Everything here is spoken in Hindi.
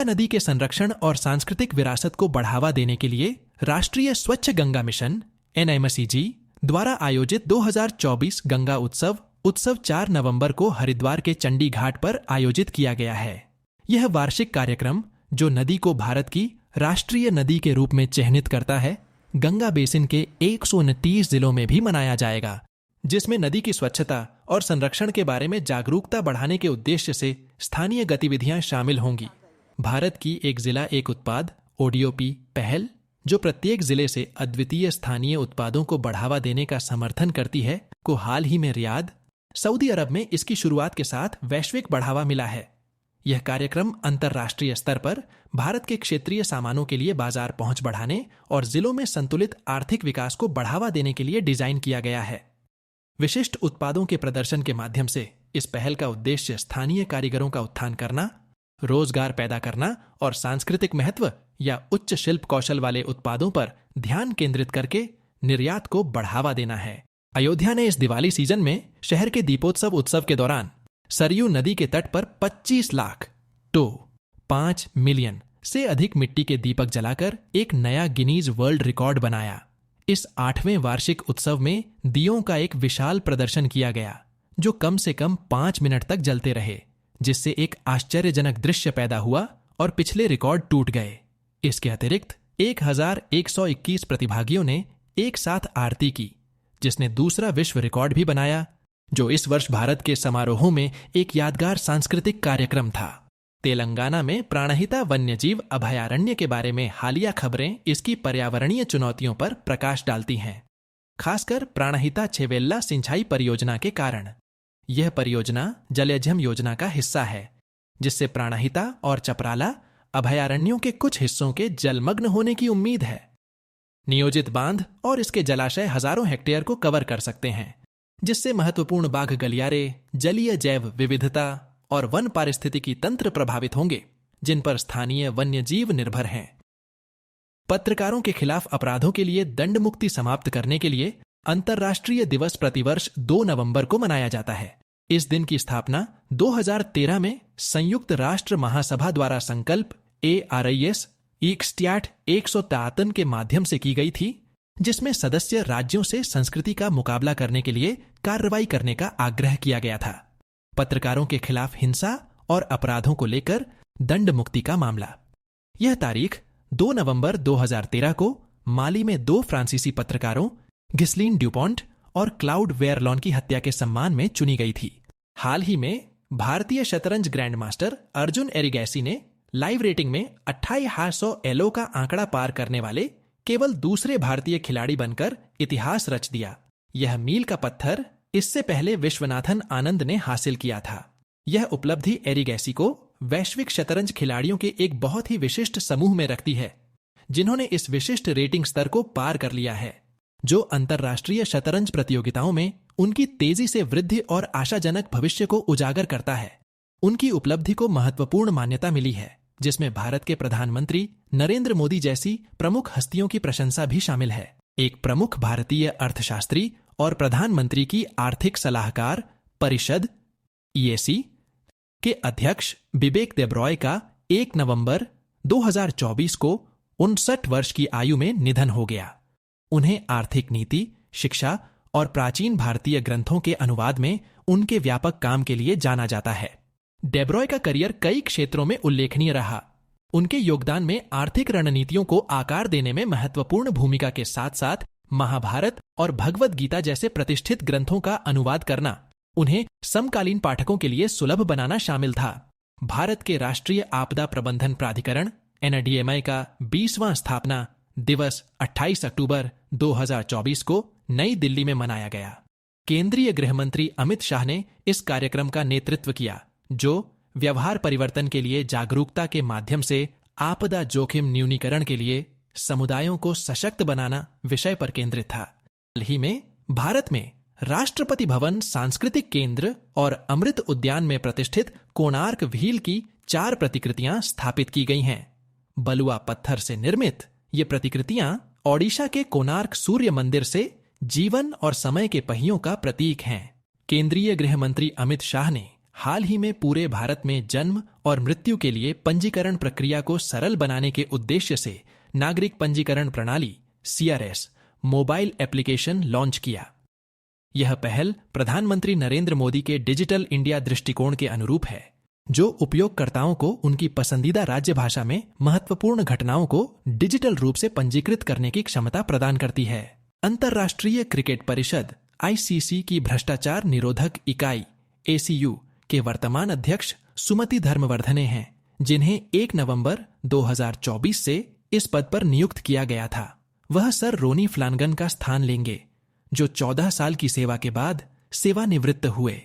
नदी के संरक्षण और सांस्कृतिक विरासत को बढ़ावा देने के लिए राष्ट्रीय स्वच्छ गंगा मिशन NMCG द्वारा आयोजित 2024 गंगा उत्सव 4 नवंबर को हरिद्वार के चंडी घाट पर आयोजित किया गया है। यह वार्षिक कार्यक्रम, जो नदी को भारत की राष्ट्रीय नदी के रूप में चिह्नित करता है, गंगा बेसिन के 129 जिलों में भी मनाया जाएगा, जिसमें नदी की स्वच्छता और संरक्षण के बारे में जागरूकता बढ़ाने के उद्देश्य से स्थानीय गतिविधियां शामिल होंगी। भारत की एक जिला एक उत्पाद ODOP पहल, जो प्रत्येक जिले से अद्वितीय स्थानीय उत्पादों को बढ़ावा देने का समर्थन करती है, को हाल ही में रियाद, सऊदी अरब में इसकी शुरुआत के साथ वैश्विक बढ़ावा मिला है। यह कार्यक्रम अंतर्राष्ट्रीय स्तर पर भारत के क्षेत्रीय सामानों के लिए बाजार पहुंच बढ़ाने और जिलों में संतुलित आर्थिक विकास को बढ़ावा देने के लिए डिजाइन किया गया है। विशिष्ट उत्पादों के प्रदर्शन के माध्यम से इस पहल का उद्देश्य स्थानीय कारीगरों का उत्थान करना, रोजगार पैदा करना और सांस्कृतिक महत्व या उच्च शिल्प कौशल वाले उत्पादों पर ध्यान केंद्रित करके निर्यात को बढ़ावा देना है। अयोध्या ने इस दिवाली सीजन में शहर के दीपोत्सव उत्सव के दौरान सरयू नदी के तट पर 25 लाख तो 5 मिलियन से अधिक मिट्टी के दीपक जलाकर एक नया गिनीज वर्ल्ड रिकॉर्ड बनाया। इस 8वें वार्षिक उत्सव में दियों का एक विशाल प्रदर्शन किया गया, जो कम से कम 5 मिनट तक जलते रहे, जिससे एक आश्चर्यजनक दृश्य पैदा हुआ और पिछले रिकॉर्ड टूट गए। इसके अतिरिक्त 1121 प्रतिभागियों ने एक साथ आरती की, जिसने दूसरा विश्व रिकॉर्ड भी बनाया, जो इस वर्ष भारत के समारोहों में एक यादगार सांस्कृतिक कार्यक्रम था। तेलंगाना में प्राणहिता वन्यजीव अभयारण्य के बारे में हालिया खबरें इसकी पर्यावरणीय चुनौतियों पर प्रकाश डालती हैं, खासकर प्राणहिता छेवेल्ला सिंचाई परियोजना के कारण। यह परियोजना जलयजम योजना का हिस्सा है, जिससे प्राणहिता और चपराला अभयारण्यों के कुछ हिस्सों के जलमग्न होने की उम्मीद है। नियोजित बांध और इसके जलाशय हजारों हेक्टेयर को कवर कर सकते हैं, जिससे महत्वपूर्ण बाघ गलियारे, जलीय जैव विविधता और वन पारिस्थितिकी तंत्र प्रभावित होंगे, जिन पर स्थानीय वन्य जीव निर्भर हैं। पत्रकारों के खिलाफ अपराधों के लिए दंड मुक्ति समाप्त करने के लिए अंतर्राष्ट्रीय दिवस प्रतिवर्ष 2 नवंबर को मनाया जाता है। इस दिन की स्थापना 2013 में संयुक्त राष्ट्र महासभा द्वारा संकल्प ARIS ईक्सट्याट 153 के माध्यम से की गई थी, जिसमें सदस्य राज्यों से संस्कृति का मुकाबला करने के लिए कार्रवाई करने का आग्रह किया गया था। पत्रकारों के खिलाफ हिंसा और अपराधों को लेकर दंड मुक्ति का मामला। यह तारीख 2 नवंबर 2013 को माली में 2 फ्रांसीसी पत्रकारों घिस्लीन ड्यूपॉन्ट और क्लाउड वेयरलॉन की हत्या के सम्मान में चुनी गई थी। हाल ही में भारतीय शतरंज ग्रैंड मास्टर अर्जुन एरिगैसी ने लाइव रेटिंग में 2800 एलो का आंकड़ा पार करने वाले केवल दूसरे भारतीय खिलाड़ी बनकर इतिहास रच दिया। यह मील का पत्थर इससे पहले विश्वनाथन आनंद ने हासिल किया था। यह उपलब्धि एरिगैसी को वैश्विक शतरंज खिलाड़ियों के एक बहुत ही विशिष्ट समूह में रखती है, जिन्होंने इस विशिष्ट रेटिंग स्तर को पार कर लिया है, जो अंतर्राष्ट्रीय शतरंज प्रतियोगिताओं में उनकी तेजी से वृद्धि और आशाजनक भविष्य को उजागर करता है। उनकी उपलब्धि को महत्वपूर्ण मान्यता मिली है, जिसमें भारत के प्रधानमंत्री नरेंद्र मोदी जैसी प्रमुख हस्तियों की प्रशंसा भी शामिल है। एक प्रमुख भारतीय अर्थशास्त्री और प्रधानमंत्री की आर्थिक सलाहकार परिषद EAC के अध्यक्ष बिबेक देब्रॉय का 1 नवंबर 2024 को 59 वर्ष की आयु में निधन हो गया। उन्हें आर्थिक नीति, शिक्षा और प्राचीन भारतीय ग्रंथों के अनुवाद में उनके व्यापक काम के लिए जाना जाता है। डेब्रॉय का करियर कई क्षेत्रों में उल्लेखनीय रहा। उनके योगदान में आर्थिक रणनीतियों को आकार देने में महत्वपूर्ण भूमिका के साथ साथ महाभारत और भगवद गीता जैसे प्रतिष्ठित ग्रंथों का अनुवाद करना उन्हें समकालीन पाठकों के लिए सुलभ बनाना शामिल था। भारत के राष्ट्रीय आपदा प्रबंधन प्राधिकरण NADMI का 20वां स्थापना दिवस 28 अक्टूबर 2024 को नई दिल्ली में मनाया गया। केंद्रीय गृह मंत्री अमित शाह ने इस कार्यक्रम का नेतृत्व किया, जो व्यवहार परिवर्तन के लिए जागरूकता के माध्यम से आपदा जोखिम न्यूनीकरण के लिए समुदायों को सशक्त बनाना विषय पर केंद्रित था। हाल ही में भारत में राष्ट्रपति भवन, सांस्कृतिक केंद्र और अमृत उद्यान में प्रतिष्ठित कोणार्क व्हील की 4 प्रतिकृतियां स्थापित की गई हैं। बलुआ पत्थर से निर्मित ये प्रतिकृतियां ओडिशा के कोणार्क सूर्य मंदिर से जीवन और समय के पहियों का प्रतीक हैं। केंद्रीय गृह मंत्री अमित शाह ने हाल ही में पूरे भारत में जन्म और मृत्यु के लिए पंजीकरण प्रक्रिया को सरल बनाने के उद्देश्य से नागरिक पंजीकरण प्रणाली CRS मोबाइल एप्लीकेशन लॉन्च किया। यह पहल प्रधानमंत्री नरेंद्र मोदी के डिजिटल इंडिया दृष्टिकोण के अनुरूप है, जो उपयोगकर्ताओं को उनकी पसंदीदा राज्य भाषा में महत्वपूर्ण घटनाओं को डिजिटल रूप से पंजीकृत करने की क्षमता प्रदान करती है। अंतर्राष्ट्रीय क्रिकेट परिषद ICC की भ्रष्टाचार निरोधक इकाई ACU के वर्तमान अध्यक्ष सुमति धर्मवर्धने हैं, जिन्हें 1 नवंबर 2024 से इस पद पर नियुक्त किया गया था। वह सर रोनी फ्लानगन का स्थान लेंगे, जो 14 साल की सेवा के बाद सेवानिवृत्त हुए।